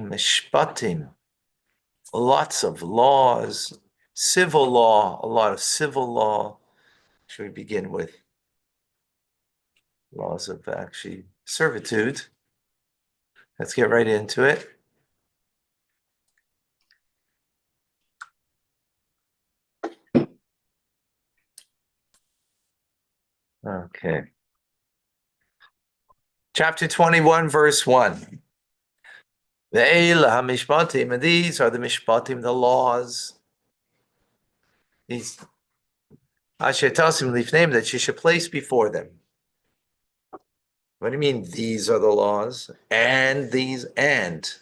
Mishpatim, lots of laws, civil law, a lot of civil law. Should we begin with laws of actually servitude? Let's get right into it. Okay. Chapter 21, verse 1. The Eila HaMishpatim, and these are the Mishpatim, the laws. These Asher Tasim Lifneim, that you should place before them. What do you mean these are the laws? And these are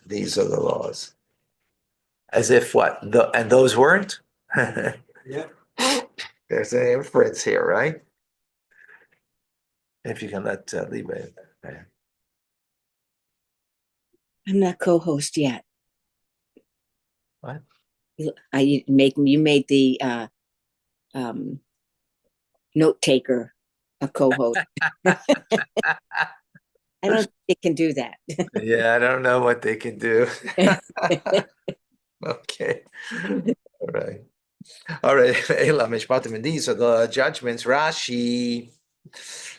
the laws. As if what? And those weren't? Yeah. There's an inference here, right? If you can let Liba. I'm not co-host yet. What? You made the note taker a co-host. I don't think they can do that. Yeah, I don't know what they can do. Okay. All right. All right. Eila Mishpatim, and these are the judgments. Rashi.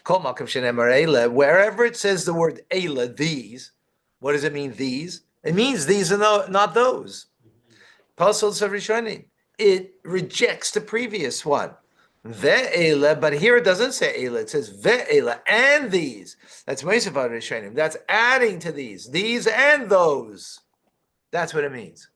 Wherever it says the word Eila, these, what does it mean, these? It means these are not those. Pasals of Rishonim. It rejects the previous one. Ve'ela, but here it doesn't say Eila, it says Ve'ela, and these. That's Meisavad Rishonim. That's adding to these and those. That's what it means.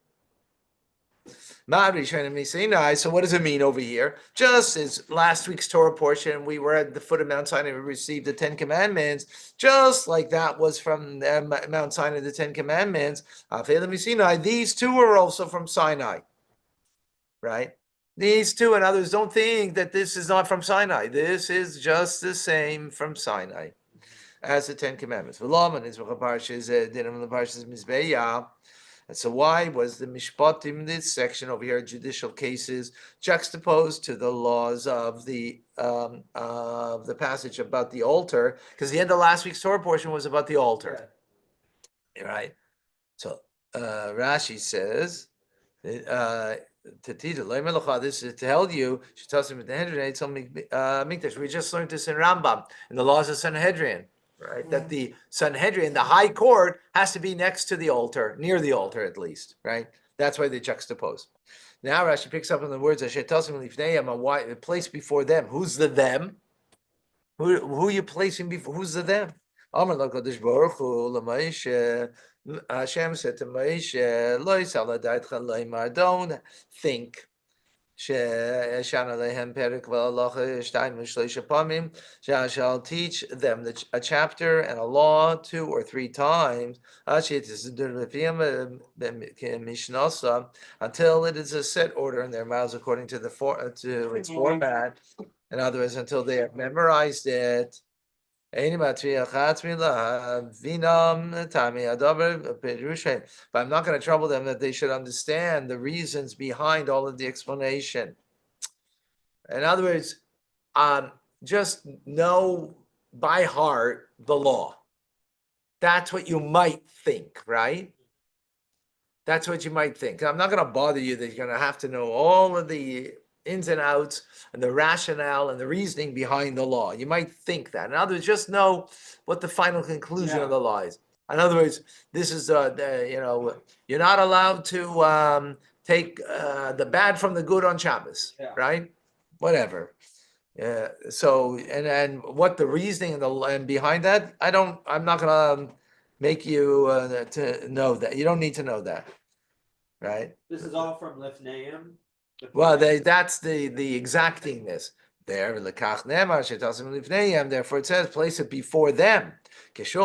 So what does it mean over here? Just as last week's Torah portion, we were at the foot of Mount Sinai, we received the 10 Commandments, just like that was from Mount Sinai, the 10 Commandments. These two are also from Sinai, right? These two and others don't think that this is not from Sinai. This is just the same from Sinai as the 10 Commandments. And so why was the Mishpatim, this section over here, judicial cases, juxtaposed to the laws of the passage about the altar? Because the end of last week's Torah portion was about the altar, right? So Rashi says, this is to tell you, we just learned this in Rambam, in the laws of Sanhedrin. Right, that the Sanhedrin, the high court, has to be next to the altar, near the altar at least. Right, that's why they juxtapose. Now Rashi picks up on the words a place before them. Who's the them? Who are you placing before? Who's the them? Hashem said to Moshe, don't think. I shall teach them a chapter and a law 2 or 3 times until it is a set order in their mouths according to its format. In other words, until they have memorized it. But I'm not going to trouble them that they should understand the reasons behind all of the explanation. In other words, just know by heart the law. That's what you might think, right? That's what you might think. I'm not going to bother you that you're going to have to know all of the ins and outs and the rationale and the reasoning behind the law. You might think that. In other words, just know what the final conclusion of the law is. In other words, this is you're not allowed to take the bad from the good on Shabbos, right? Whatever. So and what the reasoning and behind that, I'm not gonna make you to know that. You don't need to know that, right? This is all from Lifneim. Well, that's the exactingness there. Therefore, it says, place it before them, like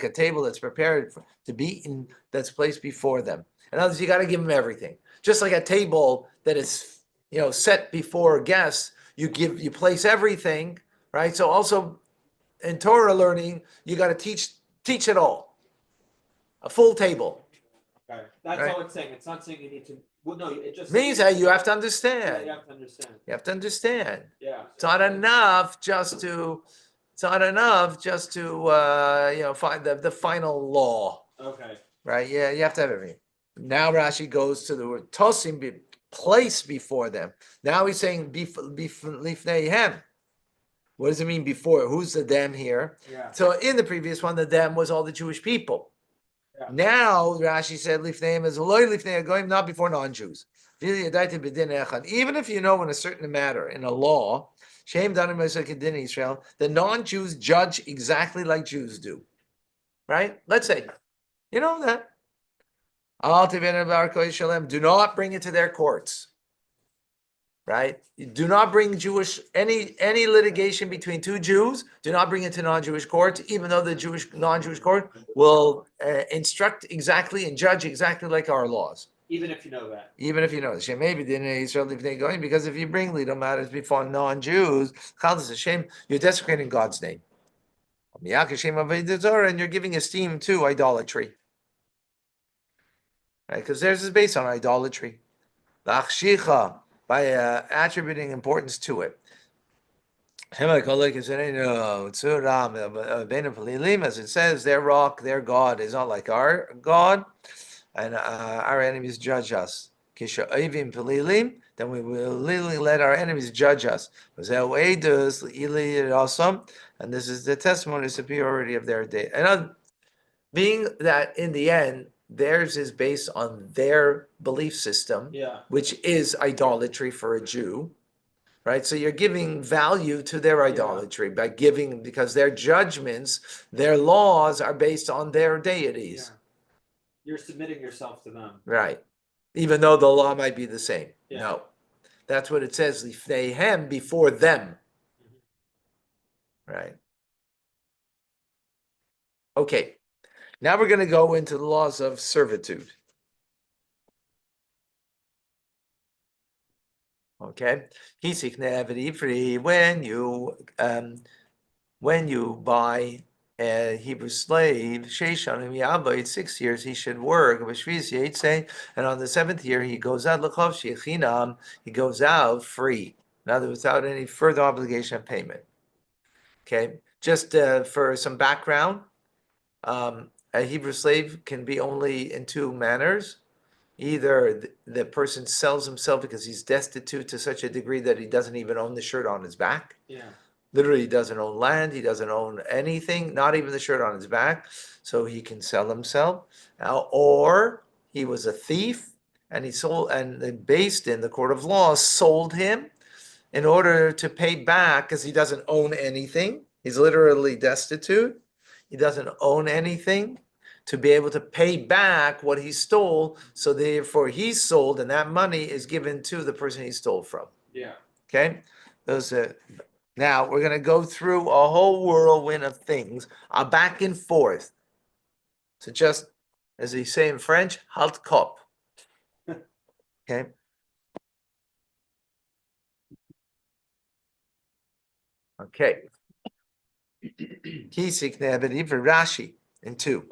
a table that's prepared to be eaten, that's placed before them. In other words, you got to give them everything. Just like a table that is, set before guests, you place everything, right? So also in Torah learning, you got to teach it all, a full table. Okay. That's all it's saying. It's not saying you need to. Well, no, it just means that you have to understand. Yeah, you have to understand. You have to understand. Yeah. It's not enough just to. Find the final law. Okay. right? Yeah, you have to have everything. Now Rashi goes to the word tosim, place before them. Now he's saying lifneihem. What does it mean before? Who's the them here? Yeah. So in the previous one, the them was all the Jewish people. Yeah. Now Rashi said lifneihem is loy lifnei goyim, not before non-Jews. Even if you know in a certain matter, in a law, Israel, the non-Jews judge exactly like Jews do. Right? Let's say, you know that. Do not bring it to their courts. Right? Do not bring any litigation between two Jews. Do not bring it to non-Jewish courts, even though the non-Jewish court will instruct exactly and judge exactly like our laws. Even if you know that. Even if you know this, maybe going because if you bring legal matters before non-Jews, it's a shame. You're desecrating God's name, and you're giving esteem to idolatry. Right? Because theirs is based on idolatry. By attributing importance to it. As it says, their rock, their God is not like our God, and our enemies judge us. Then we will literally let our enemies judge us. And this is the testimony of superiority of their day. And being that in the end, theirs is based on their belief system, Yeah. which is idolatry for a Jew, right? So you're giving value to their idolatry by giving, because their judgments, their laws are based on their deities. Yeah. You're submitting yourself to them. Right. Even though the law might be the same. Yeah. No. That's what it says, lifneihem, before them. Right. Okay. Now we're going to go into the laws of servitude. Okay. When you buy a Hebrew slave, 6 years he should work. And on the 7th year he goes out he goes out free. In other words, without any further obligation of payment. Okay. Just for some background, a Hebrew slave can be only in two manners. Either the person sells himself because he's destitute to such a degree that he doesn't even own the shirt on his back. Yeah. Literally, he doesn't own land, he doesn't own anything, not even the shirt on his back, so he can sell himself. Or he was a thief, and he sold, and the Beis Din, the court of law, sold him in order to pay back, because he doesn't own anything. He's literally destitute. He doesn't own anything, to be able to pay back what he stole. So therefore, he's sold, and that money is given to the person he stole from. Yeah. Okay, those are. Now we're going to go through a whole whirlwind of things, back and forth. So just as they say in French, halt cop. Okay. Okay. Kisik nebedi for Rashi in 2.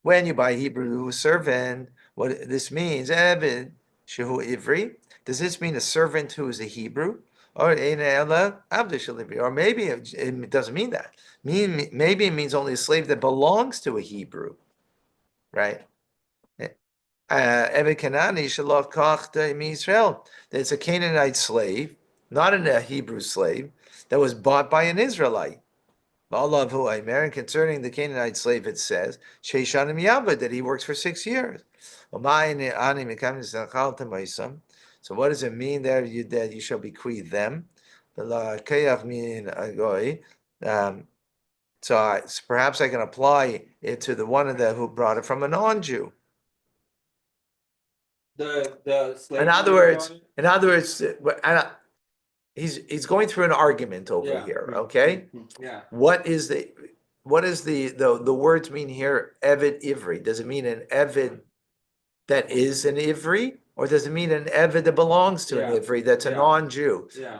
When you buy Hebrew servant, what this means, Eved shehu ivri. Does this mean a servant who is a Hebrew? Or or maybe it doesn't mean that. Maybe it means only a slave that belongs to a Hebrew, right? Eved Kanani shalach kach Israel. It's a Canaanite slave, not a Hebrew slave, that was bought by an Israelite. And concerning the Canaanite slave, it says that he works for 6 years. So what does it mean there? That you shall bequeath them. So perhaps I can apply it to the one of them who brought it from a non-Jew. The slave. In other words, he's going through an argument over here. Okay. Yeah. What is the words mean here? Eved Ivri. Does it mean an Eved that is an Ivri, or does it mean an Eved that belongs to an Ivri that's a non-Jew? Yeah.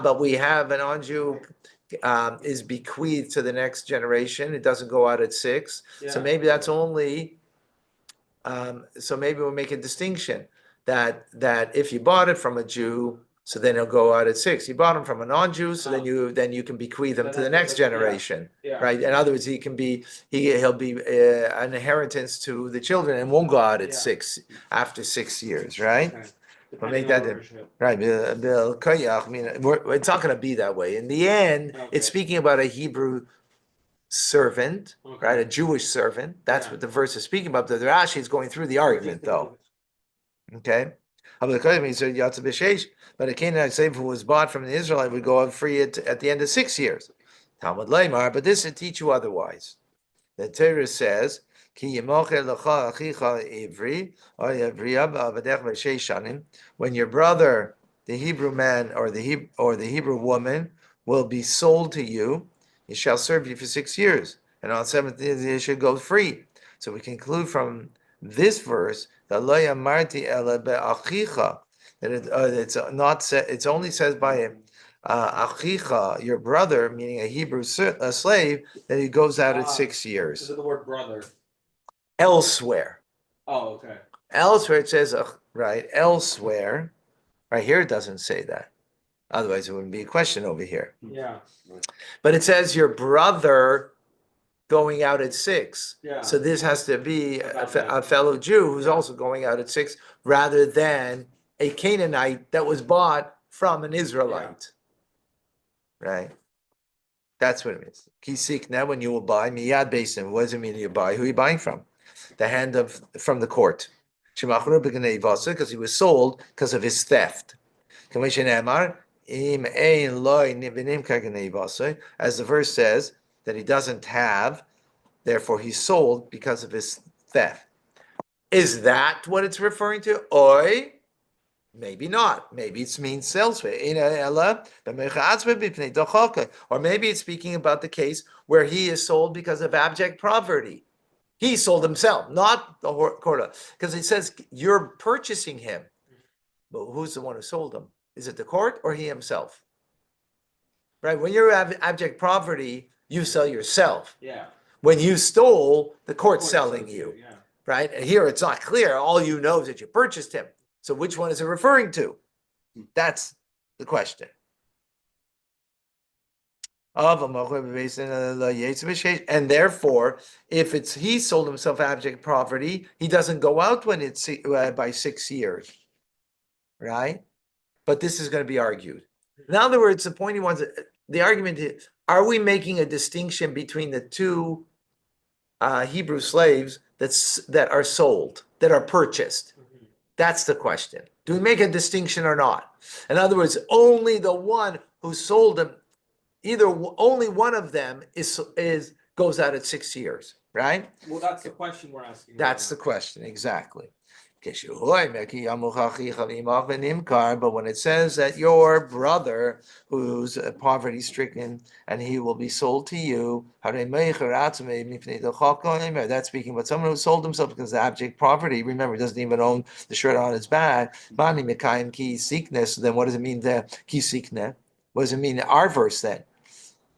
But we have a non-Jew is bequeathed to the next generation. It doesn't go out at 6. Yeah. So maybe that's only. So maybe we'll make a distinction that if you bought it from a Jew, So then he'll go out at 6. You bought him from a non-Jew, so then you can bequeath him Then to the that- next yeah. generation, Yeah. right? In other words, he'll be an inheritance to the children and won't go out at Yeah. 6 after 6 years, right? Okay. We'll make Depending that on in. ownership. Right, Bil Koyach, I mean, it's not going to be that way. In the end, Okay. it's speaking about a Hebrew servant, right? A Okay. Jewish servant. That's Yeah. what the verse is speaking about. The Rashi is going through the argument, though. Okay. But a Canaanite slave who was bought from an Israelite would go out free at the end of 6 years. Talmud Lamar, but this will teach you otherwise. The Torah says, "Ki yimocher lecha achicha ivri, or yavriya ba'avadech v'sheish shanim." When your brother, the Hebrew man or the Hebrew woman, will be sold to you, he shall serve you for 6 years, and on 7th year he should go free. So we conclude from this verse that lo yamarti ela be'achicha, that it's not said. It's only says by him. Achicha, your brother, meaning a Hebrew slave, that he goes out at 6 years. Is it the word brother? Elsewhere. Oh, okay. Elsewhere it says, right, elsewhere. Right here it doesn't say that. Otherwise it wouldn't be a question over here. Yeah. But it says your brother going out at 6. Yeah. So this has to be About a fellow Jew who's also going out at 6 rather than a Canaanite that was bought from an Israelite. Right? That's what it means. Kisikna, when you will buy, miyad basin. What does it mean you buy? Who are you buying from? The hand from the court. Because he was sold because of his theft. As the verse says, that he doesn't have, therefore he's sold because of his theft. Is that what it's referring to? Oi? Maybe not. Maybe it means elsewhere. Or maybe it's speaking about the case where he is sold because of abject poverty. He sold himself, not the Torah. Because it says you're purchasing him. But who's the one who sold him? Is it the court or he himself? Right? When you're abject poverty, you sell yourself. Yeah. When you stole, the court's selling you. Yeah. Right? And here it's not clear. All you know is that you purchased him. So which one is it referring to? That's the question. And therefore, if it's he sold himself abject poverty, he doesn't go out when it's by 6 years. Right? But this is going to be argued. In other words, the point he wants, the argument is, are we making a distinction between the two Hebrew slaves that are sold, that are purchased? That's the question. Do we make a distinction or not? In other words, only the one who sold them, only one of them goes out at 6 years, right? Well, that's the question we're asking. That's the question, exactly. But when it says that your brother who's poverty stricken and he will be sold to you, that's speaking about someone who sold himself because of abject poverty. Remember, he doesn't even own the shirt on his back. Then what does it mean there? What does it mean in our verse then?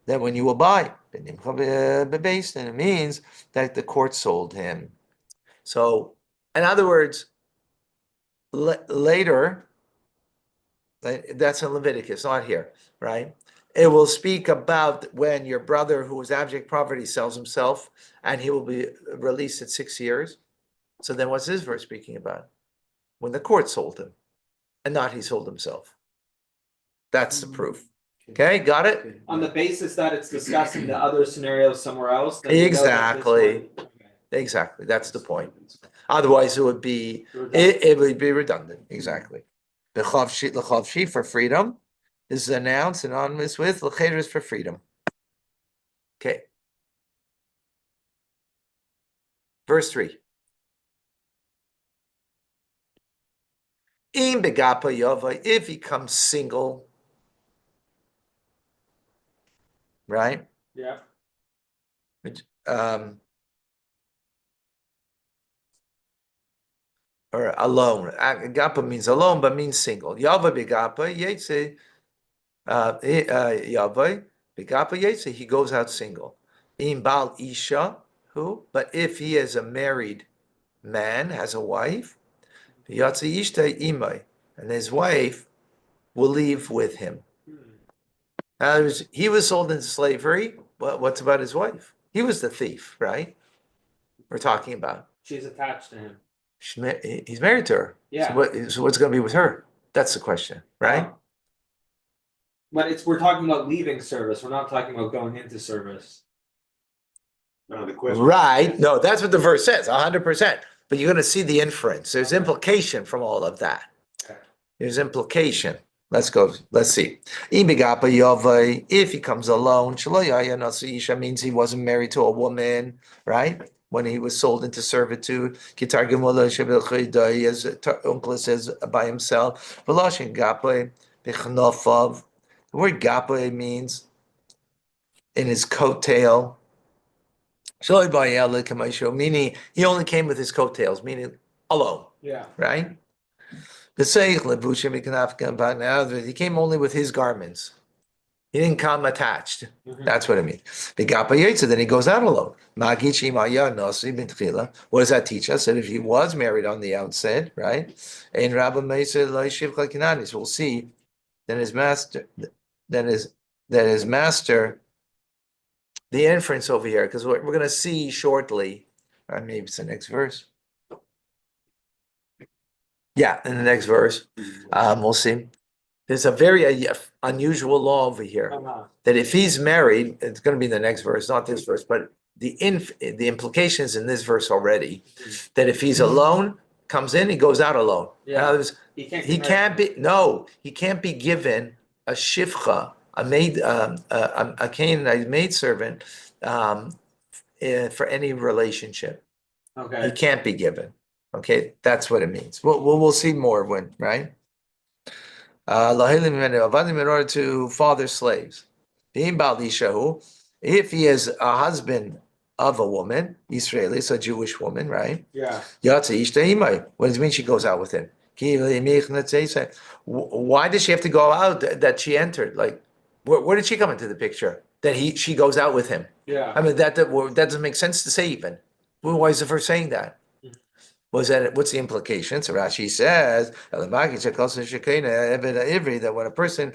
That when you will buy, and it means that the court sold him. So, in other words, later, that's in Leviticus, not here, right? It will speak about when your brother who was abject poverty sells himself and he will be released at 6 years. So then what's this verse speaking about? When the court sold him and not he sold himself. That's the proof. Okay, got it? On the basis that it's discussing the other scenarios somewhere else. Then we know that this Exactly. one- Exactly. That's the point. Otherwise, it would be redundant. Exactly. The L'chav for freedom is announced synonymous with l'cheder is for freedom. Okay. Verse 3. In begapa yova, if he comes single, right? Yeah. Or alone. Agapa means alone, but means single. Yava begapa yetze. Yava begapa yetze. He goes out single. In bal isha, who? But if he is a married man, has a wife, yatze ishta imay, and his wife will leave with him. Hmm. In other words, he was sold into slavery. What's about his wife? He was the thief, right? We're talking about. She's attached to him. He's married to her. Yeah. So what's going to be with her? That's the question, right? But we're talking about leaving service. We're not talking about going into service. No, the question. Right. No, that's what the verse says, 100%. But you're going to see the inference. There's implication from all of that. Okay. There's implication. Let's go. Let's see. If he comes alone, means he wasn't married to a woman, right? When he was sold into servitude. As Uncle says by himself. The word gape means in his coattail. Meaning he only came with his coattails, meaning alone, Yeah. right? He came only with his garments. He didn't come attached. Mhm. That's what it means. Then he goes out alone. What does that teach us? That if he was married on the outset, right? And we'll see then his master, the inference over here, because we're going to see shortly, or maybe it's the next verse. Yeah, in the next verse, we'll see. There's a very unusual law over here that if he's married, it's going to be in the next verse, not this verse, but the implications in this verse already, that if he's alone, comes in, he goes out alone. In other words, he can't be given a shifcha, a Canaanite maidservant, for any relationship. He Okay. can't be given. Okay, that's what it means. We'll see more when, right? In order to father slaves. If he is a husband of a woman, Israeli, so a Jewish woman, right? Yeah. What does it mean she goes out with him? Why does she have to go out that she entered? Like, where did she come into the picture? That she goes out with him. Yeah. I mean, that doesn't make sense to say even. Well, why is the verse saying that? What's the implication? So Rashi says that when a person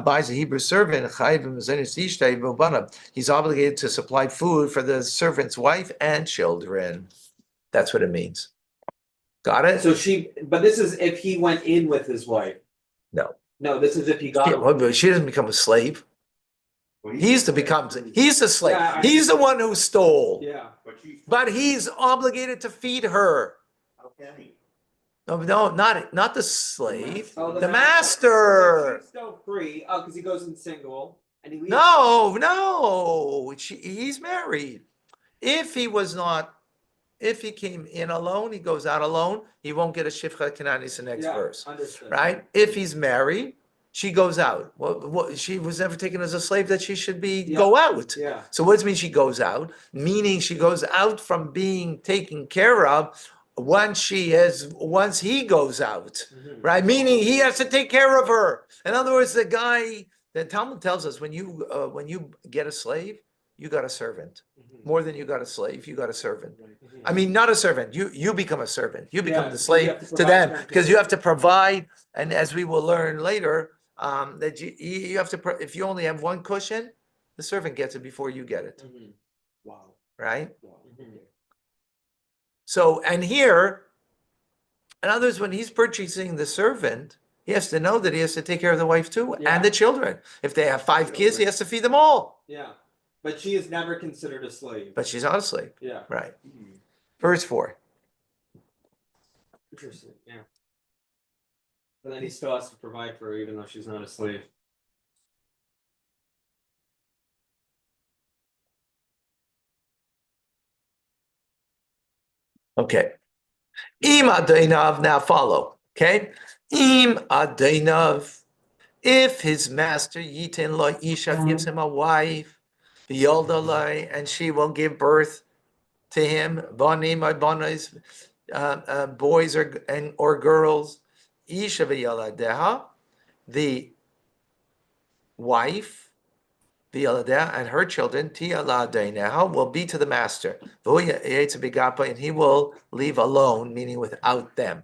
buys a Hebrew servant, he's obligated to supply food for the servant's wife and children. That's what it means. Got it? So but this is if he went in with his wife. No. No, this is if he got. But she doesn't become a slave. He's the slave. Yeah, He's the one who stole. Yeah. But he's obligated to feed her. How can he? No, not the slave. Oh, The master. She's still free. Oh, because he goes in single and he leaves. No. He's married. If he came in alone, he goes out alone, he won't get a shifcha kananis in the next verse. Understood. Right? If he's married, she goes out. Well, she was never taken as a slave that she should go out. Yeah. So what does it mean she goes out? Meaning she goes out from being taken care of once he goes out, right? Meaning he has to take care of her. In other words, the Talmud tells us when you get a slave, you got a servant. More than you got a slave, you got a servant. I mean, not a servant. You become a servant. You become the slave to them because you have to provide. And as we will learn later, that you have to. If you only have one cushion, the servant gets it before you get it. Wow. Right. Wow. So, and here, in other words, when he's purchasing the servant, he has to know that he has to take care of the wife too and the children. If they have 5 kids, he has to feed them all. Yeah. But she is never considered a slave. But she's not a slave. Yeah. Right. Verse 4. Interesting. Yeah. But then he still has to provide for her even though she's not a slave. Okay. Im Adainav, now follow. Okay. Im Adainav, if his master Yitin Lo Isha gives him a wife, Yoldalai, and she will give birth to him, Banim Banis, boys or girls, Isha V'Yaladeha, the wife, V'Yaladeha, and her children, Ti'Aladeineha, will be to the master, and he will leave alone, meaning without them.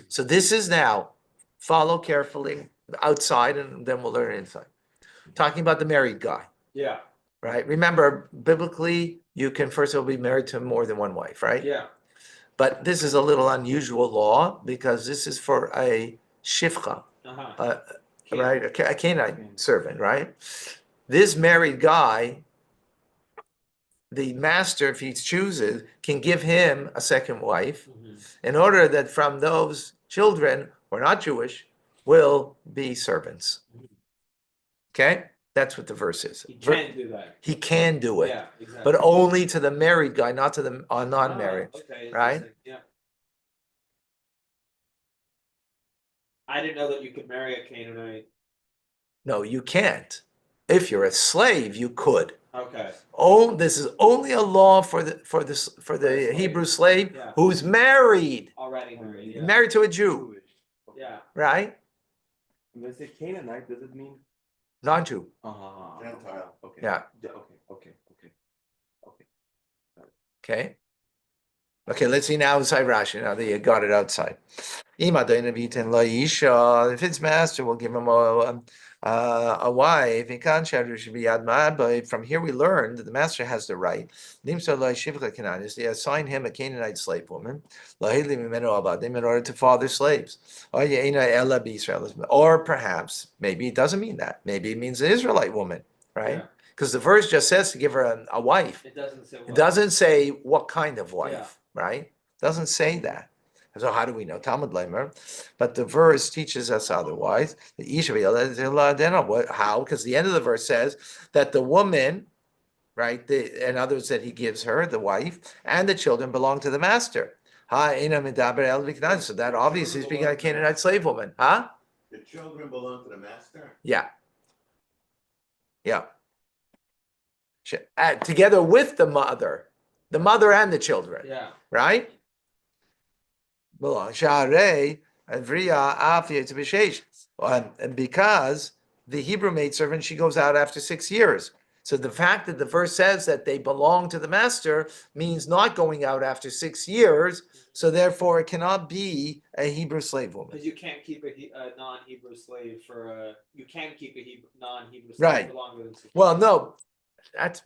So this is now, follow carefully, outside and then we'll learn inside. Talking about the married guy, Yeah, right? Remember, biblically, you can first of all be married to more than one wife, right? yeah. But this is a little unusual law because this is for a shifcha, Uh-huh. right? A Canaanite servant, right? This married guy, the master, if he chooses, can give him a second wife Mhm. in order that from those children who are not Jewish will be servants. Okay? That's what the verse is. You can't do that. He can do it, Yeah, exactly. but only to the married guy, not to the non-married. Okay, right? interesting. Yeah. I didn't know that you could marry a Canaanite. No, you can't. If you're a slave, you could. Okay. Oh, this is only a law for the slave. Hebrew slave Yeah. who's married, Already married. Yeah. married to a Jew, Jewish. Okay. Yeah. right? When they say Canaanite, does it mean? Non-Jew. Gentile. Okay. Yeah. Okay. Okay. Okay, let's see now inside Rashi. Now that you got it outside. If it's master, we'll give him a wife. But from here we learn that the master has the right. They assign him a Canaanite slave woman in order to father slaves. Or perhaps, maybe it doesn't mean that. Maybe it means an Israelite woman, right? Yeah. Because the verse just says to give her a wife. It doesn't say. It doesn't say what kind of wife, Yeah. right? Doesn't say that. So how do we know? Talmud Leimer. But the verse teaches us otherwise. How? Because the end of the verse says that the woman, right, and others that he gives her, the wife, and the children belong to the master. So that obviously is speaking of a Canaanite slave woman. Huh? The children belong to the master? Yeah. Yeah. Together with the mother and the children, Yeah. right? And because the Hebrew maidservant, she goes out after 6 years. So the fact that the verse says that they belong to the master means not going out after 6 years. So therefore, it cannot be a Hebrew slave woman. Because you can't keep a non-Hebrew slave for you can keep a non-Hebrew slave Right. for longer than 6 years. Well, no, that's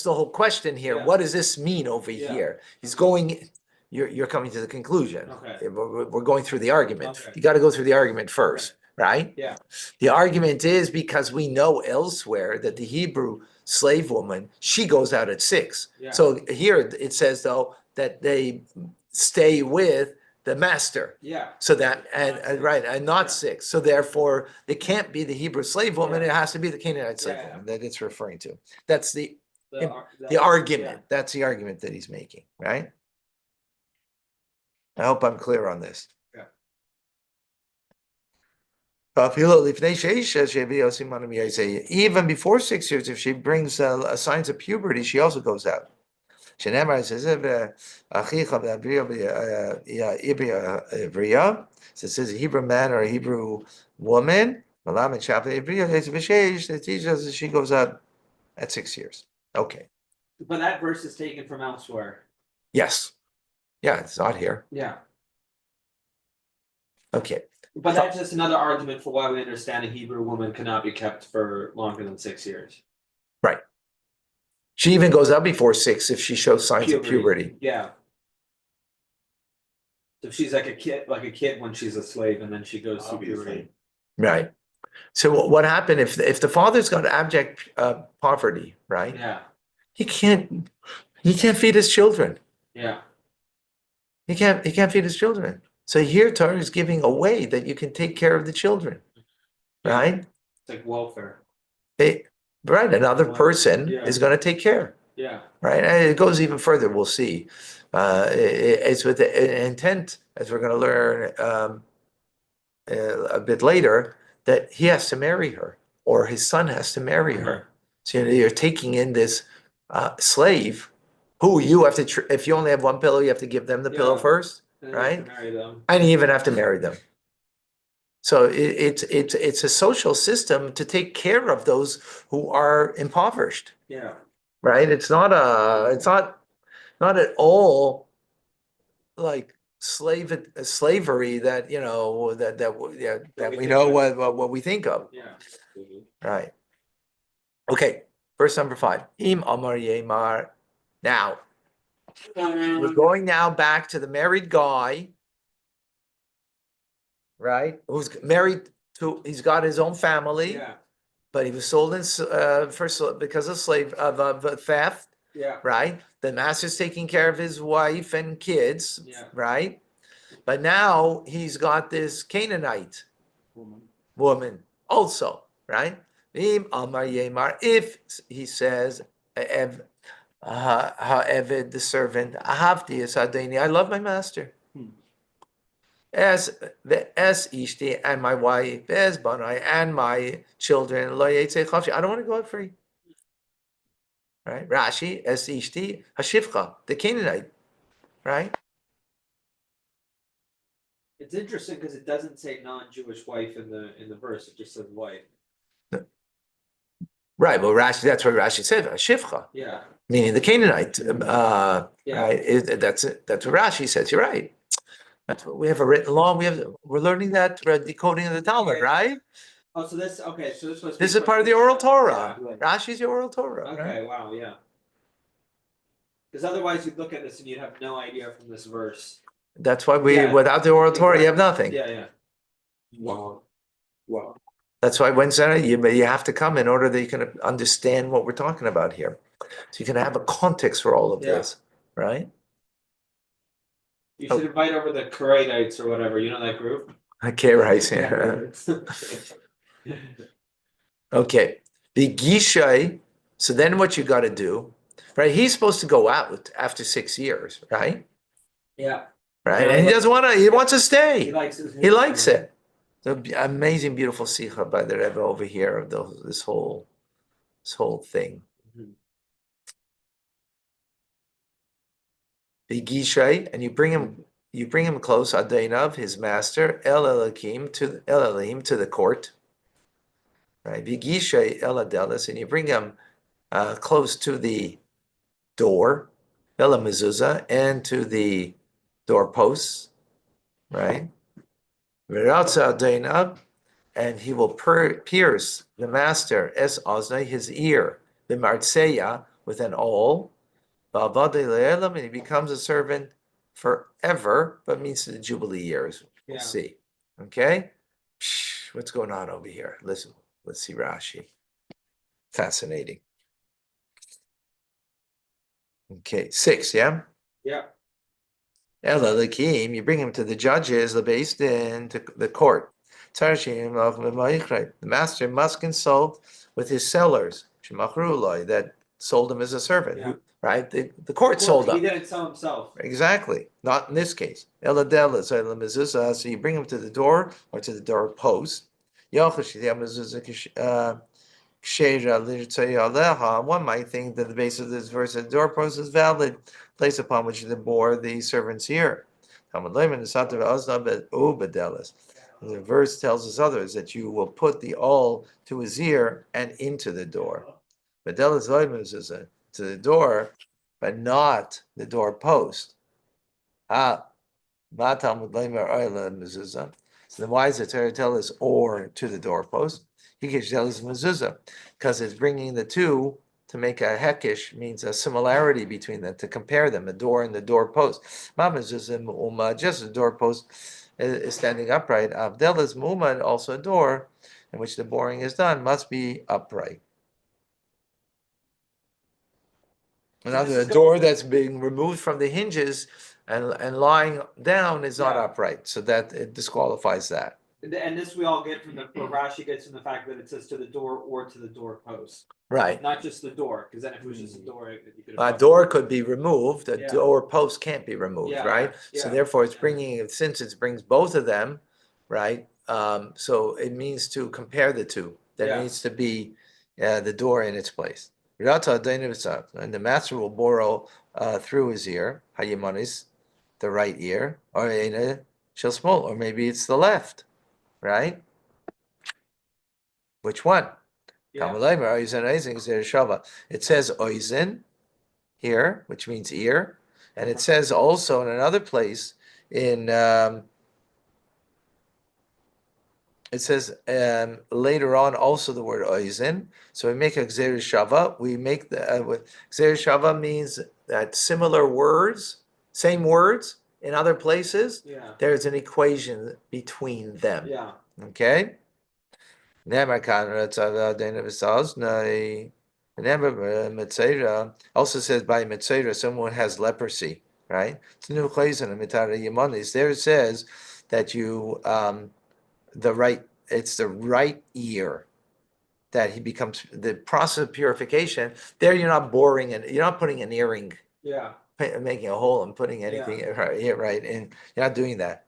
the whole question here. Yeah. What does this mean over Yeah. here? He's going. You're coming to the conclusion. Okay. We're going through the argument. Okay. You got to go through the argument first, right? Yeah. The argument is because we know elsewhere that the Hebrew slave woman, she goes out at 6. Yeah. So here it says though that they stay with the master. Yeah. So that Not six. right, and not Yeah. 6. So therefore, it can't be the Hebrew slave woman. Yeah. It has to be the Canaanite slave Yeah. woman that it's referring to. That's the The argument. That's the argument that he's making, right? I hope I'm clear on this. Yeah. Even before 6 years, if she brings signs of puberty, she also goes out. Shenemar says, so it says a Hebrew man or a Hebrew woman. It teaches us that she goes out at 6 years. Okay. But that verse is taken from elsewhere. Yes. Yeah, it's not here. Yeah. Okay. But that's just another argument for why we understand a Hebrew woman cannot be kept for longer than 6 years. Right. She even goes out before 6 if she shows signs of puberty. Yeah. So she's like a kid when she's a slave, and then she goes through puberty. Obviously. Right. So what happened if the father's got abject poverty, right? Yeah. He can't feed his children. Yeah. He can't feed his children. So here Torah is giving a way that you can take care of the children, Yeah. right? It's like welfare. Right, another person Yeah. is going to take care, Yeah. right? And it goes even further. We'll see. It's with the intent, as we're going to learn a bit later, that he has to marry her or his son has to marry her. So you're taking in this slave who you have to, if you only have one pillow, you have to give them the pillow Yeah. first, And then you have right? to marry them. And you even have to marry them. So it's a social system to take care of those who are impoverished, Yeah. right? It's not at all like slavery that, yeah, that we we think know of. what we think of. Yeah. Right. Okay, verse number 5. Im Amar Yemar. Now, we're going now back to the married guy, right? Who's married he's got his own family, Yeah. but he was sold because of theft, Yeah. right? The master's taking care of his wife and kids, Yeah. right? But now he's got this Canaanite woman also, right? Im Amar Yemar, if he says, Ha'eved, the servant, Ahavti es Adoni, I love my master. As Ishti and my wife, as Banai and my children, Lo Yetze Chafshi, I don't want to go out free. Right? Rashi, as Ishti, Hashivcha, the Canaanite, right? It's interesting because it doesn't say non-Jewish wife in the verse. It just says wife. Right. Well, Rashi, that's what Rashi said, Hashivcha, Yeah. meaning the Canaanite. Yeah. Right? That's what Rashi says. You're right. That's what we have a written law. We're learning that decoding of the Talmud, Okay. right? Oh, so this okay. So this was. This is part of the oral Torah. Yeah. Rashi's your oral Torah, Okay. right? Wow. Yeah. Because otherwise, you'd look at this and you'd have no idea from this verse. That's why Yeah. without the oral Torah, you have nothing. Yeah. Yeah. Wow. Wow. That's why Wednesday you have to come in order that you can understand what we're talking about here. So you can have a context for all of Yeah. this, right? You should invite over the Karaites or whatever. You know that group. Okay, right. Yeah. Okay. The Gishai. So then what you got to do, right? He's supposed to go out after 6 years, right? Yeah. Right. Yeah, And he doesn't want to, he wants to stay. He likes He likes it. The amazing, beautiful sikha by the Rebbe over here of this whole thing. Mhm. The Gishay, and you bring him close, Adainav, his master, El Elohim to the court. Right? Vigishay El Adelis, and you bring him close to the door, El Mezuzah, and to the doorposts, right? Viratza Adainav, and he will pierce the master es oznai, his ear, the martseya, with an awl, and he becomes a servant forever, but means the Jubilee years. We'll Yeah. see. Okay? What's going on over here? Listen, let's see Rashi. Fascinating. Okay, 6, yeah? Yeah. Ela Lakim, you bring him to the judges, the based in to the court. The master must consult with his sellers, that sold him as a servant, Yeah. right? The court sold He him. didn't sell himself. Exactly. Not in this case. Eladela, so you bring him to the door or to the door post. One might think that the base of this verse, the doorpost is valid, place upon which they bore the servant's ear. The verse tells us others that you will put the awl to his ear and into the door. To the door, but not the doorpost. So then why does the Torah tell us or to the doorpost? He can tell us mezuzah, because it's bringing the two to make a hekish, means a similarity between them, to compare them, the door and the doorpost. Just the doorpost is standing upright. Avdel is mu'uma, also a door in which the boring is done, must be upright. Another door that's being removed from the hinges and lying down is not Yeah. upright, so that it disqualifies that. And this we all get from or Rashi gets from the fact that it says to the door or to the doorpost, Right. not just the door. Because then if it was just a door, you could. A door could be removed, a Yeah. door post can't be removed, Yeah, right? So yeah. therefore it's bringing, since it brings both of them, right? So it means to compare the two. There Yeah. needs to be the door in its place. And the master will borrow through his ear, hayimanis, the right ear, or small, or maybe it's the left, right? Which one? Yeah. It says oizen here, which means ear, and it says also in another place in it says later on also the word oizen. So we make a gzeir shava. We make the gzeir shava means that similar words, same words in other places. Yeah. There's an equation between them. Yeah. Okay. Also says by Metzera, someone has leprosy, right? There it says that you it's the right ear that he becomes the process of purification. There you're not boring and you're not putting an earring, Yeah. making a hole and putting anything right, and you're not doing that.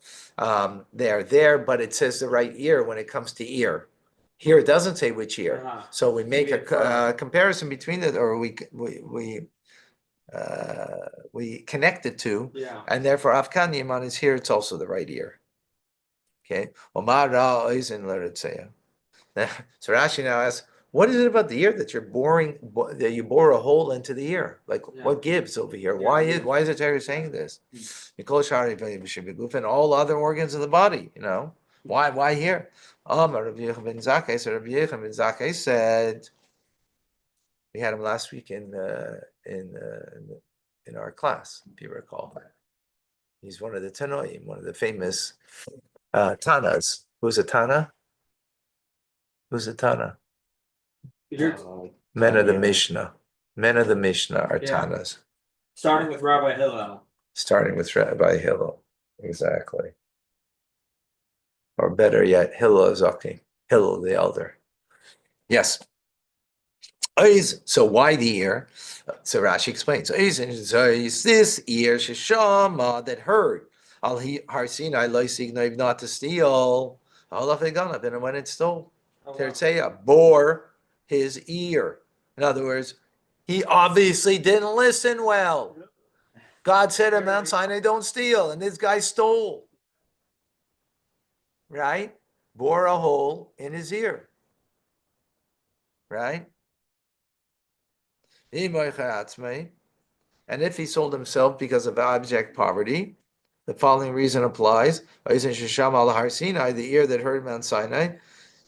There, but it says the right ear when it comes to ear. Here it doesn't say which ear, so we make a comparison between it, or we connect it to, and therefore Afkan Yaman is here. It's also the right ear. Okay. So Rashi now asks, what is it about the ear that you're that you bore a hole into the ear? Like what gives over here? Why is the Torah saying this? And all other organs of the body, why here? Rabbi Yochanan ben Zakkai said, we had him last week in our class, if you recall. He's one of the Tanoim, one of the famous Tanas. Who's a Tana? Who's a Tana? Men of the Mishnah. Men of the Mishnah are Tanas. Starting with Rabbi Hillel. Starting with Rabbi Hillel. Exactly. Or better yet, Hillel Zaki. Hillel the elder. Yes. So why the ear? So Rashi explains. This ear Sheshama that heard. Al Har Sinai loisignoiv not to steal. Allah Veganav, and when it stole. Tertzeya bore his ear. In other words, he obviously didn't listen well. God said at Mount Sinai, don't steal, and this guy stole. Right? Bore a hole in his ear. Right? And if he sold himself because of abject poverty, the following reason applies. The ear that heard Mount Sinai,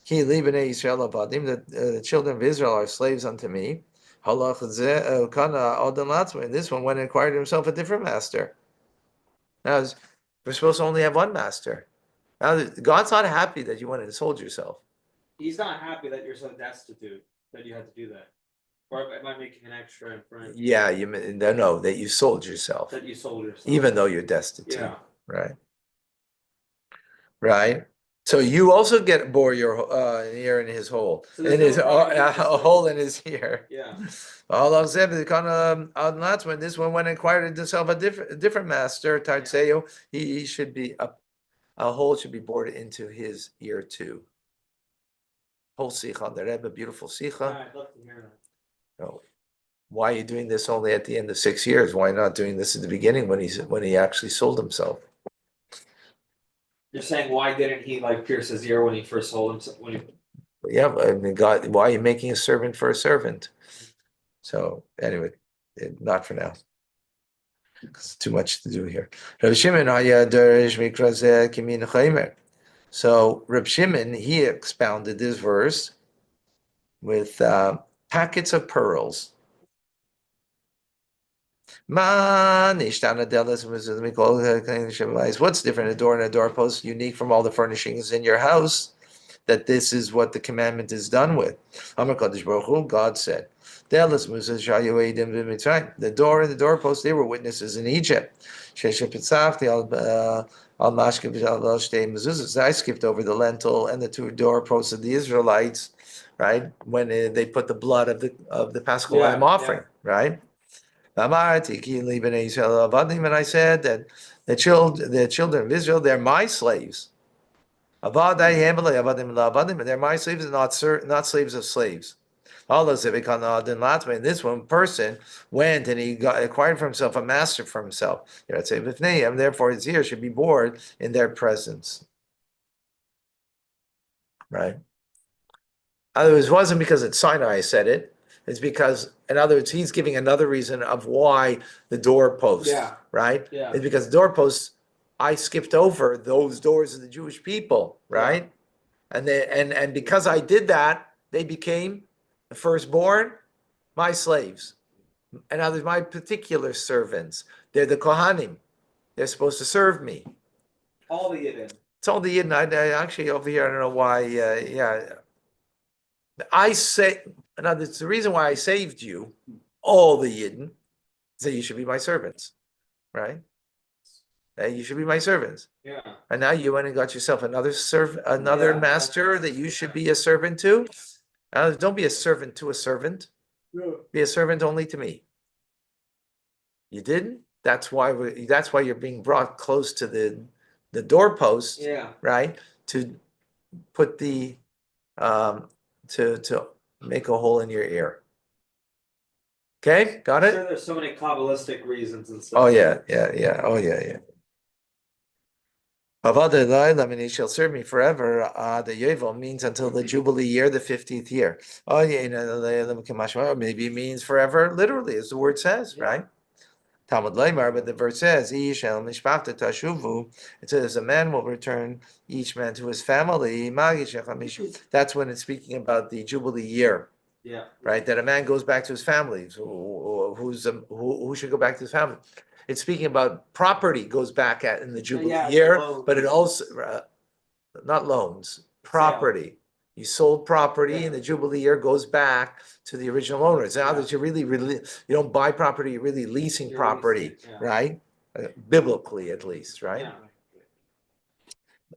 that the children of Israel are slaves unto me. And this one went and acquired himself a different master. Now, we're supposed to only have one master. Now, God's not happy that you went and sold yourself. He's not happy that you're so destitute that you had to do that. Or am I making an extra in front? Yeah, no, that you sold yourself. That you sold yourself. Even though you're destitute. Yeah. Right. Right. So you also bore your ear in his hole, So in his a hole in his ear. Yeah. Allah said, when this one went and acquired himself a different master, Tartseo, he should be a hole should be bored into his ear too. Whole sicha, the Rebbe, beautiful sicha. I'd love to hear that. No. Why are you doing this only at the end of 6 years? Why not doing this at the beginning when he actually sold himself? You're saying why didn't he pierce his ear when he first sold himself? Yeah, I mean, God, why are you making a servant for a servant? So anyway, not for now. It's too much to do here. So Reb Shimon, he expounded this verse with packets of pearls. What's different? A door and a doorpost, unique from all the furnishings in your house, that this is what the commandment is done with. God said, the door and the doorpost, they were witnesses in Egypt. I skipped over the lentil and the two doorposts of the Israelites, right? When they put the blood of the Paschal lamb offering, right? And I said that the children of Israel, they're my slaves. They're my slaves, and not slaves of slaves. And this one person went and he acquired for himself a master for himself. Therefore his ear should be bored in their presence. Right? In other words, it wasn't because it's Sinai said it. It's because, in other words, he's giving another reason of why the doorpost, right? Yeah. It's because the doorpost I skipped over those doors of the Jewish people, right? And because I did that, they became the firstborn, my slaves. And now there's my particular servants. They're the Kohanim. They're supposed to serve me. All the Yidden. It's all the Yidden. I actually over here, I don't know why. Yeah, I say. Now, that's the reason why I saved you, all the Yidden, is that you should be my servants, right? That you should be my servants. Yeah. And now you went and got yourself another Yeah. master that you should be a servant to. Don't be a servant to a servant. Be a servant only to me. You didn't. That's why you're being brought close to the doorpost, Yeah. right? To put the to make a hole in your ear. Okay, got I'm it? sure there's so many Kabbalistic reasons and stuff. Oh yeah. Oh yeah. He shall serve me forever. The Yovel means until the Jubilee year, the 50th year. Oh yeah, maybe it means forever, literally, as the word says, Yeah. right? Talmud Leimar, but the verse says, "Ish el mishpachta tashuvu." It says, "A man will return each man to his family." That's when it's speaking about the Jubilee year, Yeah. right? That a man goes back to his family. Who should go back to his family? It's speaking about property goes back in the Jubilee Yeah, year, loans. but it also not loans, property. You sold property, Yeah. and the Jubilee year goes back to the original owners. Now that you're really, you don't buy property, you're really leasing You're property, leasing, yeah. right? Biblically, at least, right? Yeah.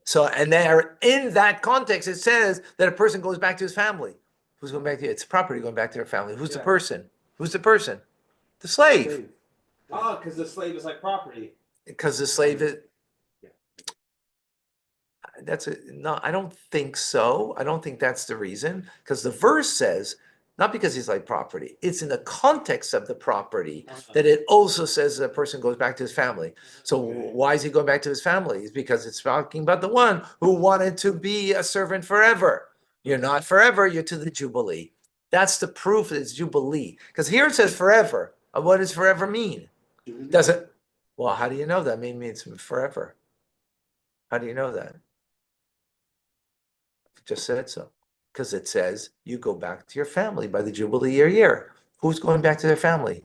So, and there in that context, it says that a person goes back to his family. Who's going back to it's property going back to their family? Who's the Yeah. person? Who's the person? The slave. Oh, because the slave is like property. Because the slave is. No, I don't think so. I don't think that's the reason. Because the verse says, not because he's like property, it's in the context of the property that it also says that a person goes back to his family. So why is he going back to his family? It's because it's talking about the one who wanted to be a servant forever. You're not forever, you're to the Jubilee. That's the proof that it's Jubilee. Because here it says forever. And what does forever mean? Does it? Well, how do you know that? It means forever. How do you know that? Just said so. Because it says you go back to your family by the Jubilee year. Who's going back to their family?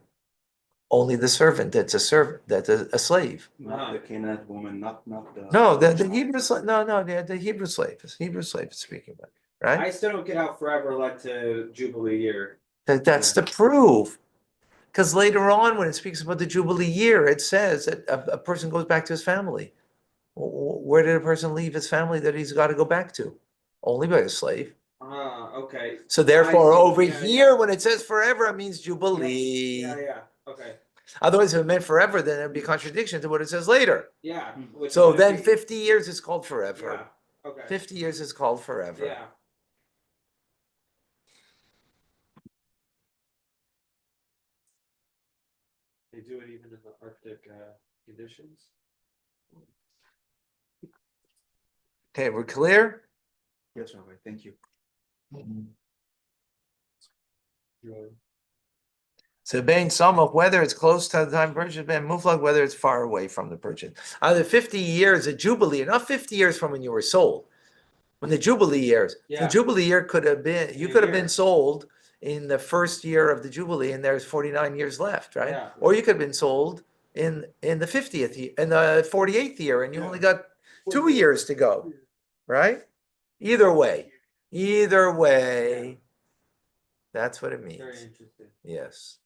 Only the servant that's a slave. Not the Canaanite woman, not the. No, the Hebrew slave. No, the Hebrew slave. Hebrew slave is speaking about, right? I still don't get how forever led to Jubilee year. That's the proof. Because later on, when it speaks about the Jubilee year, it says that a person goes back to his family. Where did a person leave his family that he's got to go back to? Only by a slave. Okay. So therefore, see. over Yeah, here, when it says forever, it means Jubilee. Yeah. Okay. Otherwise, if it meant forever, then it'd be contradiction to what it says later. Yeah. which So would then be- 50 years is called forever. Yeah. Okay. 50 years is called forever. Yeah. They do it even in the Arctic conditions. Okay, we're clear? Yes, Rabbi, thank you. So being some of whether it's close to the time of purchase, ben muflag, whether it's far away from the purchase. Either 50 years, a jubilee, not 50 years from when you were sold. When the jubilee years, the Yeah. jubilee year could have been, you In a could have year. been sold in the first year of the jubilee, and there's 49 years left, right? Yeah. Or you could have been sold in the 50th year, in the 48th year, and you only got 2 years to go, right? Either way, that's what it Very means. interesting. Yes.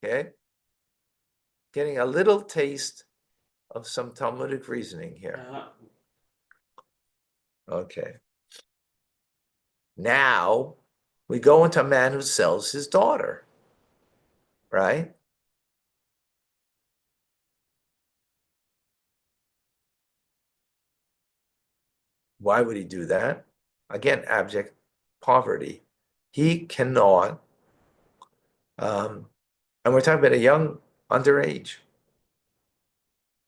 Okay. Getting a little taste of some Talmudic reasoning here. Okay. Now we go into a man who sells his daughter, right? Why would he do that? Again, abject poverty. He cannot, and we're talking about a young underage,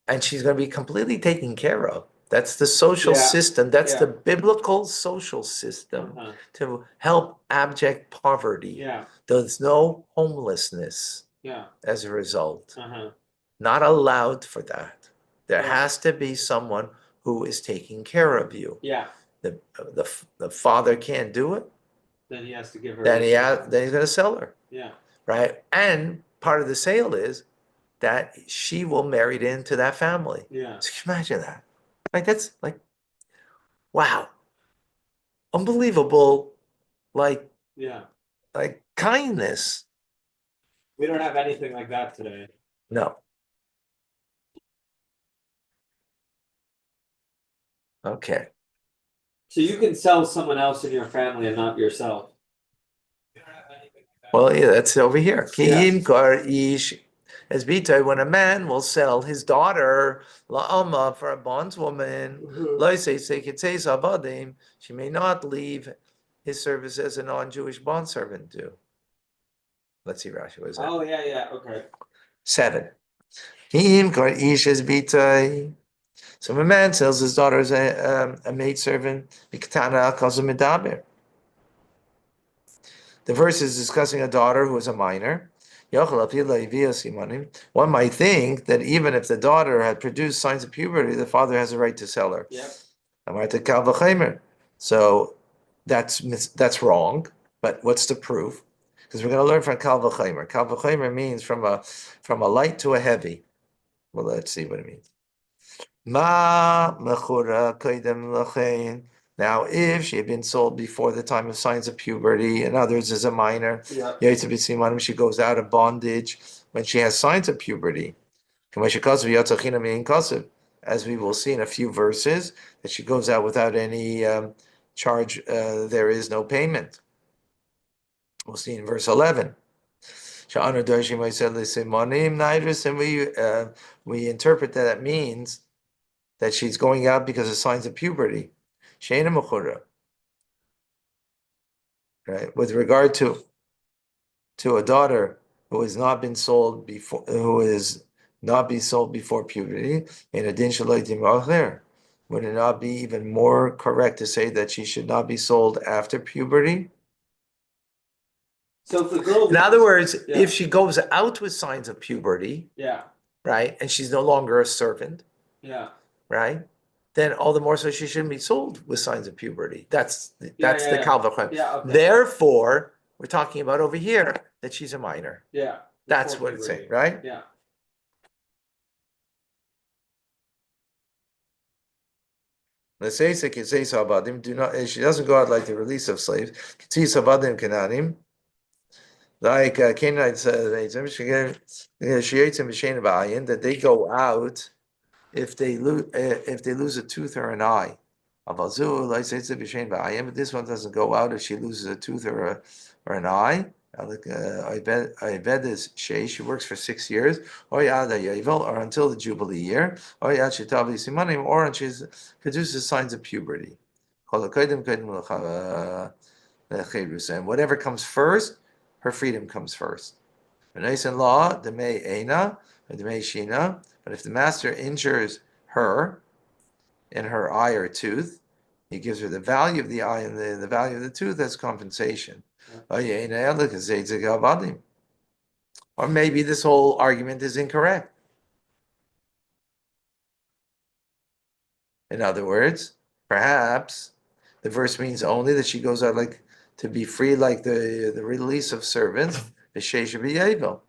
and she's going to be completely taken care of. That's the social Yeah, system. That's the yeah. biblical social system to help abject poverty. Yeah. There's no homelessness Yeah. as a result. Not allowed for that. There Right. has to be someone who is taking care of you. Yeah. The father can't do it, Then he has to give her. then he's going to sell her, Yeah. right? And part of the sale is that she will marry into that family. Yeah. So can you imagine that? Like that's like, wow, unbelievable, like Yeah. kindness. We don't have anything like that today. No. Okay. So you can sell someone else in your family and not yourself. We don't have anything like that. Well, yeah, that's over here. Yeah. Ki imkar ish as bita, when a man will sell his daughter la'ama for a bondswoman, lo say abadim, she may not leave his service as a non-Jewish bondservant do. Let's see, Rashi, what is that? Oh yeah, okay. 7. Ki imkar ish as bita. So if a man sells his daughter as a maidservant, mikatana calls him medaber. The verse is discussing a daughter who is a minor. One might think that even if the daughter had produced signs of puberty, the father has a right to sell her. Yep. So that's wrong. But what's the proof? Because we're going to learn from kal v'chomer. Kal v'chomer means from a light to a heavy. Well, let's see what it means. Ma mechura koydem lachein. Now, if she had been sold before the time of signs of puberty, and others as a minor, Yeah. she goes out of bondage when she has signs of puberty. As we will see in a few verses, that she goes out without any charge, there is no payment. We'll see in verse 11. And we interpret that means that she's going out because of signs of puberty. Right? With regard to a daughter who has not been sold before, who is not be sold before puberty, in addition, would it not be even more correct to say that she should not be sold after puberty? So if the girl. In other words, Yeah. if she goes out with signs of puberty, Yeah. right, and she's no longer a servant, Yeah. right, then all the more so she shouldn't be sold with signs of puberty. That's the yeah. kal v'chomer. Yeah. Okay. Therefore, we're talking about over here that she's a minor. Yeah. That's Before what it's saying, puberty. right? Yeah. Let's say abadim do not. She doesn't go out like the release of slaves. Ketzis abadim kenanim, like Canaanites, that they go out if they lose a tooth or an eye. But this one doesn't go out if she loses a tooth or an eye. She works for 6 years, or until the Jubilee year, or when she produces signs of puberty. And whatever comes first, her freedom comes first. Law, but if the master injures her in her eye or tooth, he gives her the value of the eye and the value of the tooth as compensation. Or maybe this whole argument is incorrect. In other words, perhaps the verse means only that she goes out like to be free, like the release of servants, the Sheish B'Yavel,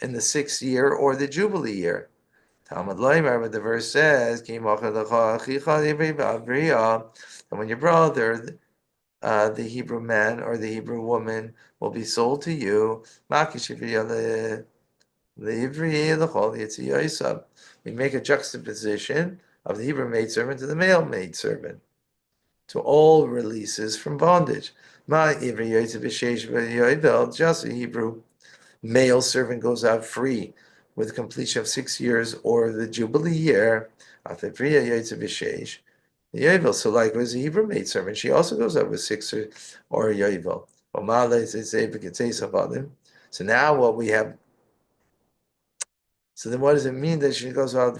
in the 6th year or the Jubilee year. Talmud Loimer, but the verse says, and when your brother, the Hebrew man or the Hebrew woman, will be sold to you, we make a juxtaposition of the Hebrew maidservant to the male maidservant, to all releases from bondage. Just a Hebrew male servant goes out free with completion of 6 years or the Jubilee year. So likewise, the Hebrew maidservant, she also goes out with 6 or Yovel. So now what we have. So then, what does it mean that she goes out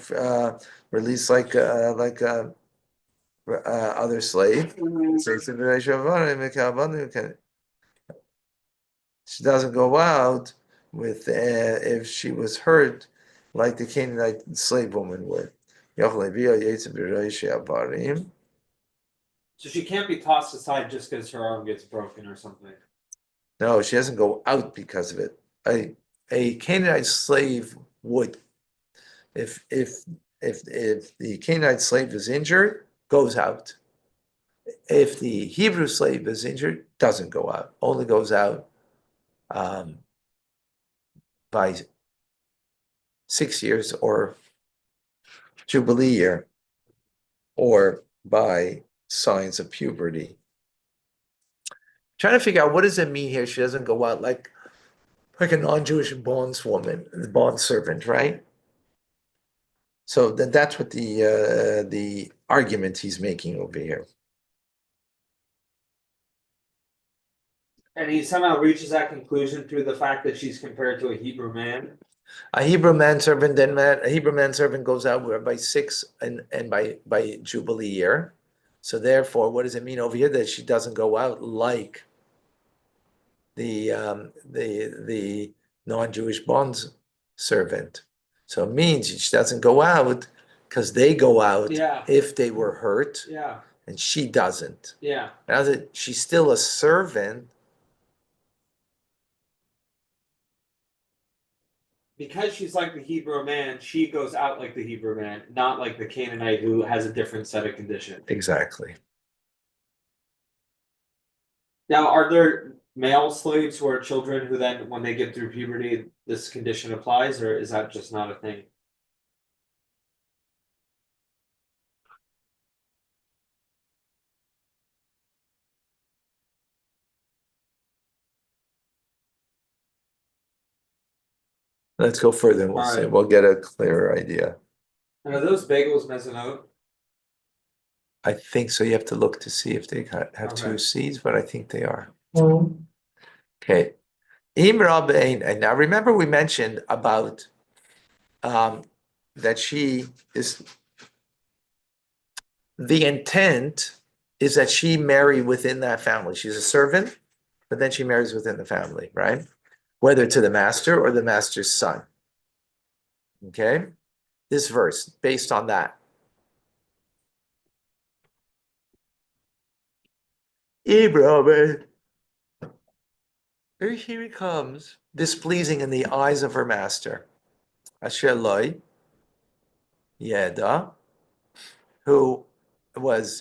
released like other slave? She doesn't go out with if she was hurt like the Canaanite slave woman would. So she can't be tossed aside just because her arm gets broken or something. No, she doesn't go out because of it. A Canaanite slave would, if the Canaanite slave is injured, goes out. If the Hebrew slave is injured, doesn't go out. Only goes out by 6 years or Jubilee year, or by signs of puberty. Trying to figure out what does it mean here? She doesn't go out like a non-Jewish bondswoman, bond servant, right? So then that's what the argument he's making over here. And he somehow reaches that conclusion through the fact that she's compared to a Hebrew man. A Hebrew manservant, a Hebrew manservant goes out by 6 and by Jubilee year. So therefore, what does it mean over here that she doesn't go out like the non-Jewish bonds servant? So it means she doesn't go out because they go out if they were hurt, and she doesn't. Yeah. Now that she's still a servant. Because she's like the Hebrew man, she goes out like the Hebrew man, not like the Canaanite who has a different set of conditions. Exactly. Now, are there male slaves who are children who then, when they get through puberty, this condition applies, or is that just not a thing? Let's go further and we'll see. Alright. We'll get a clearer idea. And are those bagels mezzanote? I think so. You have to look to see if they have two Okay. C's, but I think they are. Okay. And now remember we mentioned about that she is, the intent is that she marry within that family. She's a servant, but then she marries within the family, right? Whether to the master or the master's son. Okay? This verse, based on that. Abraham, here he comes, displeasing in the eyes of her master. Asher Loi, Yeda,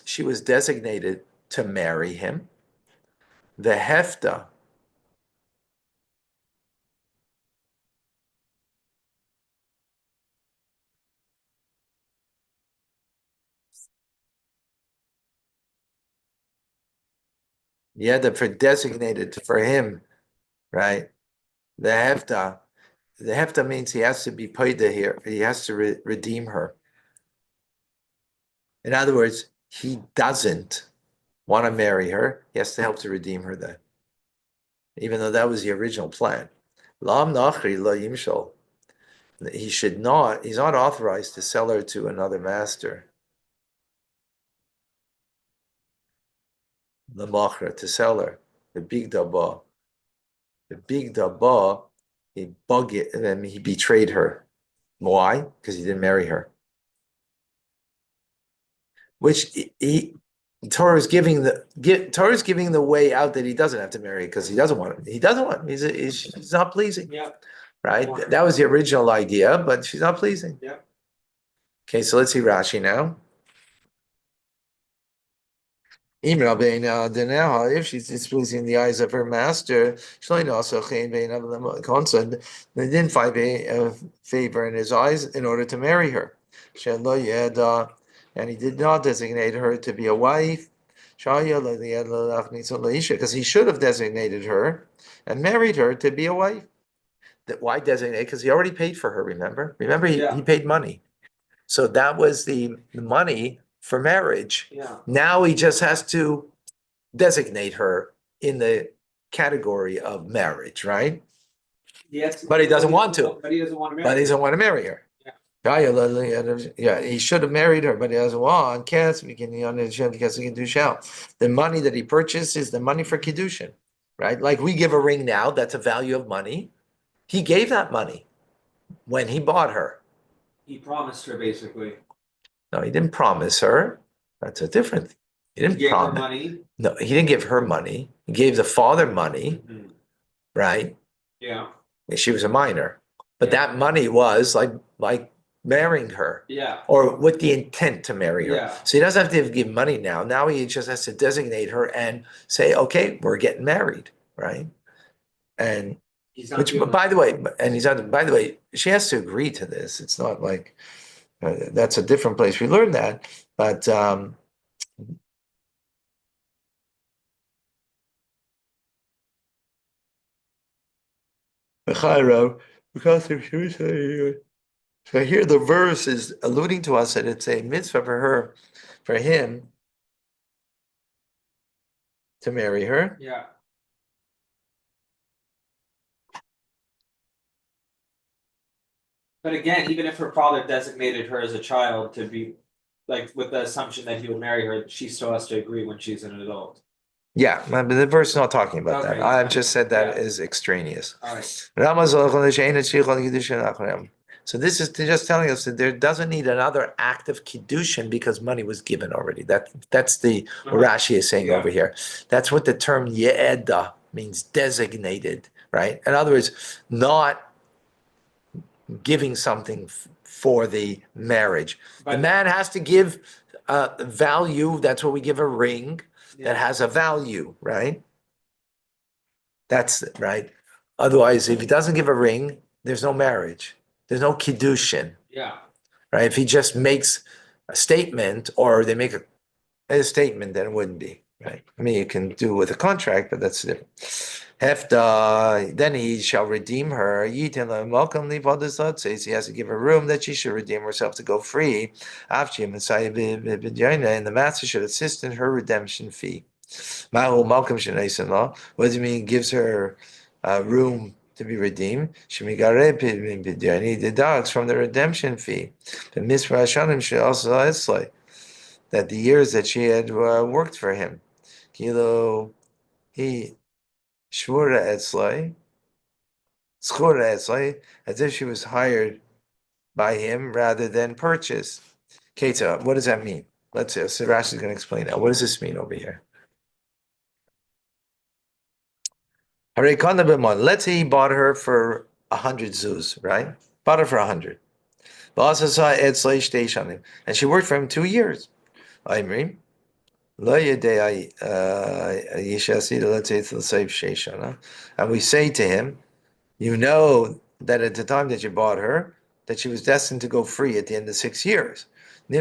she was designated to marry him. The Hefta, Yeda for designated for him, right? The Hefta means he has to be paid here. He has to redeem her. In other words, he doesn't want to marry her. He has to help to redeem her then. Even though that was the original plan. Lam nachri lo yimshol. He's not authorized to sell her to another master. The machra, to sell her. The big daba, he betrayed her. Why? Because he didn't marry her. Which Torah is giving the way out that he doesn't have to marry because he doesn't want it. He doesn't want it. He's not pleasing. Yeah. Right? That was the original idea, but she's not pleasing. Yeah. Okay, so let's see Rashi now. If she's displeasing in the eyes of her master, they didn't find a favor in his eyes in order to marry her. And he did not designate her to be a wife, because he should have designated her and married her to be a wife. Why designate? Because he already paid for her, remember? He paid money. So that was the money for marriage. Yeah. Now he just has to designate her in the category of marriage, right? Yes. But he doesn't want to. But he doesn't want to marry. But he doesn't want to marry her. Yeah, he should have married her, but he doesn't want. Because he can do shall. The money that he purchased is the money for kiddushin, right? Like we give a ring now, that's a value of money. He gave that money when he bought her. He promised her basically. No, he didn't promise her. That's a different. He He didn't gave her promise. money. No, he didn't give her money. He gave the father money, Mhm. right? Yeah, And she was a minor, but Yeah. that money was like marrying her, yeah, or with the intent to marry her. Yeah. So he doesn't have to give money now. Now he just has to designate her and say, okay, we're getting married, right? And he's not which, giving. by the way, and he's on. By the way, she has to agree to this. It's not like that's a different place. We learned that, but because if she was so here the verse is alluding to us that it's a mitzvah for her, for him to marry her. Yeah. But again, even if her father designated her as a child to be, like, with the assumption that he would marry her, she still has to agree when she's an adult. Yeah, but the verse is not talking about that. Okay, I've fine. just said that Yeah. is extraneous. All right. So this is just telling us that there doesn't need another act of kiddushin because money was given already. That's the what Rashi is saying Yeah. over here. That's what the term ye'eda means, designated, right? In other words, not giving something for the marriage. The But man has to give value. That's what we give a ring that yeah, has a value, right? That's right. Otherwise, if he doesn't give a ring, there's no marriage. There's no kiddushin, yeah, right? If he just makes a statement or they make a statement, then it wouldn't be, right? I mean, you can do with a contract, but that's different. Hefta, then he shall redeem her. Yitin welcome leave says he has to give her room that she should redeem herself to go free. After and the master should assist in her redemption fee. Mahu Malcolm Shanaisan, what does it mean? Gives her room to be redeemed. He deducts from the redemption fee. The Misra Hashanim should also isolate that the years that she had worked for him. Kilo, he Shvura Etzlai, Schura Etzlai, as if she was hired by him rather than purchased. Keita, what does that mean? Let's see. So Rashi is going to explain that. What does this mean over here? Let's say he bought her for 100 zuz, right? Bought her for 100. And she worked for him 2 years. And we say to him, you know that at the time that you bought her, that she was destined to go free at the end of 6 years. It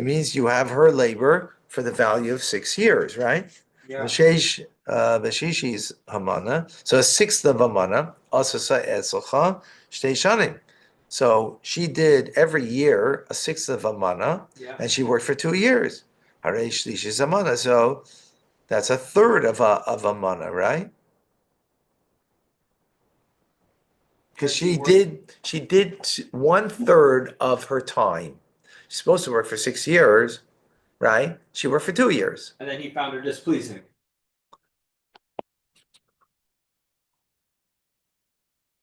means you have her labor for the value of 6 years, right? yeah. V'shishis hamana. So a sixth of hamana. Asasa etzelcha shtei shanim. So she did every year a sixth of hamana, Yeah. and she worked for 2 years. Harei shlishis hamana. So that's a third of hamana, right? Because she did 1/3 of her time. She's supposed to work for 6 years, right? She worked for 2 years. And then he found her displeasing.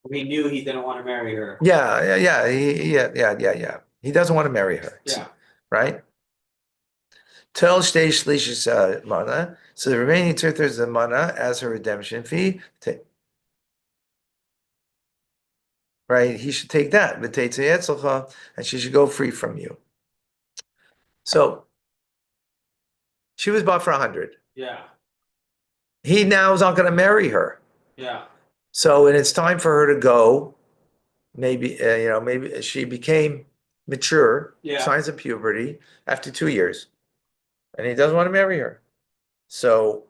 He knew he didn't want to marry her. Yeah. He doesn't want to marry her. Yeah. Right? Tel shtei shlishis mana. So the remaining 2/3 of mana as her redemption fee. Right? He should take that. And she should go free from you. So she was bought for 100. Yeah. He now is not going to marry her. Yeah. So when it's time for her to go, maybe maybe she became mature, Yeah. signs of puberty after 2 years, and he doesn't want to marry her. So,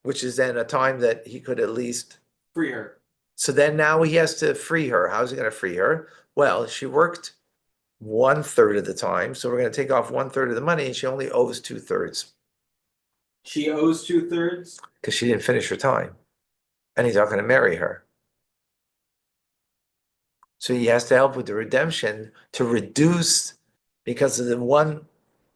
which is then a time that he could at least Free her. So then now he has to free her. How's he going to free her? Well, she worked 1/3 of the time, so we're going to take off 1/3 of the money, and she only owes 2/3 She owes 2/3. because she didn't finish her time, and he's not going to marry her. So he has to help with the redemption to reduce because of the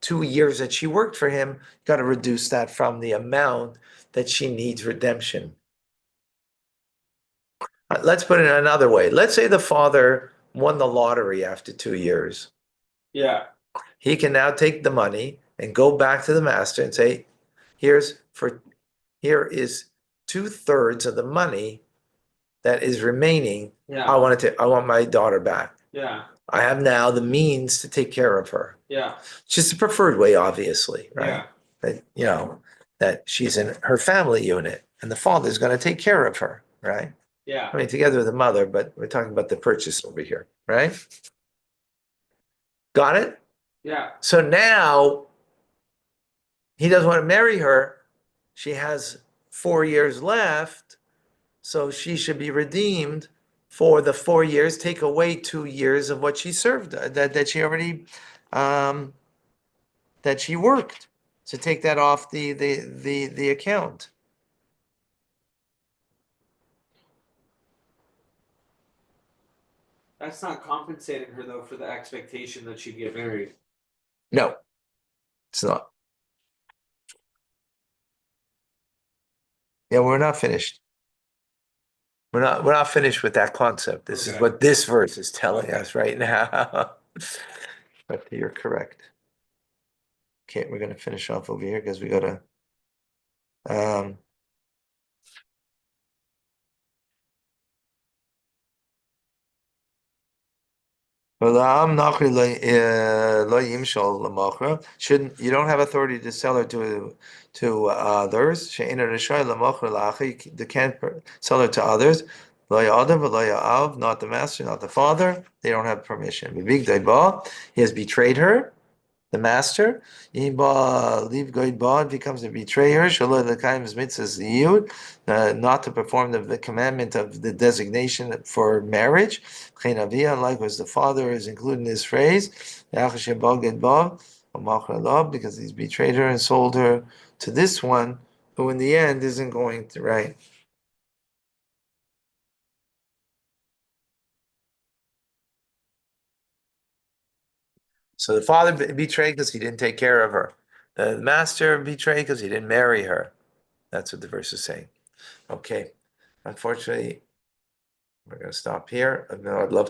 2 years that she worked for him. Got to reduce that from the amount that she needs redemption. Let's put it another way. Let's say the father won the lottery after 2 years. Yeah, He can now take the money and go back to the master and say, here is 2/3 of the money that is remaining. yeah, I want my daughter back. yeah, I have now the means to take care of her. yeah, It's just the preferred way, obviously, right? yeah, That, that she's in her family unit and the father's going to take care of her, right? yeah, I mean, together with the mother, but we're talking about the purchase over here, right? Got it? yeah, So now he doesn't want to marry her. She has 4 years left, so she should be redeemed for the 4 years. Take away 2 years of what she served, that she already that she worked. So take that off the account. that's not compensating her though for the expectation that she'd get married. No, it's not. Yeah, we're not finished. We're not finished with that concept. This is Okay. what this verse is telling Okay. us right now. But you're correct. Okay, we're gonna finish off over here because we gotta shouldn't, you don't have authority to sell her to others. They can't sell her to others. Not the master, not the father. They don't have permission. He has betrayed her, the master. If becomes a betrayer, not to perform the commandment of the designation for marriage. Likewise, the father is included in this phrase, because he's betrayed her and sold her to this one, who in the end isn't going to, right? So the father betrayed because he didn't take care of her. The master betrayed because he didn't marry her. That's what the verse is saying. Okay. Unfortunately, we're going to stop here. I'd love to.